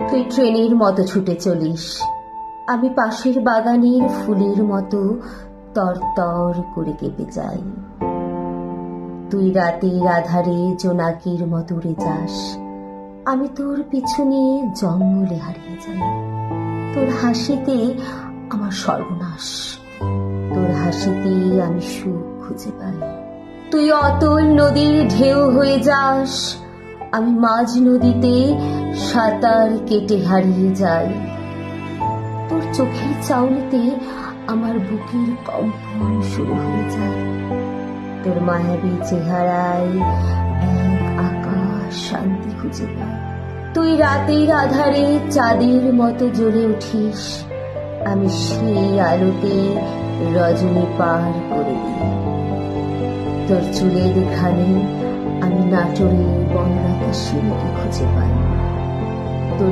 তুই ট্রেনের মতো ছুটে চলিস, আমি পাশের বাগানের ফুলের মতো তর তর করে কেঁপে যাই। তুই রাতের আধারে জোনাকির মতো উড়ে যাস, আমি তোর পিছু নিয়ে জঙ্গলে হারিয়ে যাই। তোর হাসিতে আমার সর্বনাশ, তোর হাসিতে আমি সুখ খুঁজে পাই। তুই অতল নদীর ঢেউ হয়ে যাস, আমি মাঝ নদীতে সাঁতার কেটে হারিয়ে যাই। তোর চোখের চাউনিতে আমার বুকের কম্পন শুরু হয়ে যায়। তোর মায়াবী চেহারায় এক আকাশ শান্তি খুঁজে পায়। তুই রাতের আধারে চাঁদের মতো জ্বলে উঠিস, আমি সেই আলোতে রজনী পার করে দিই। তোর চুলের ঘানে আমি নাটোরের বনলতা শিশুকে খুঁজে পাই।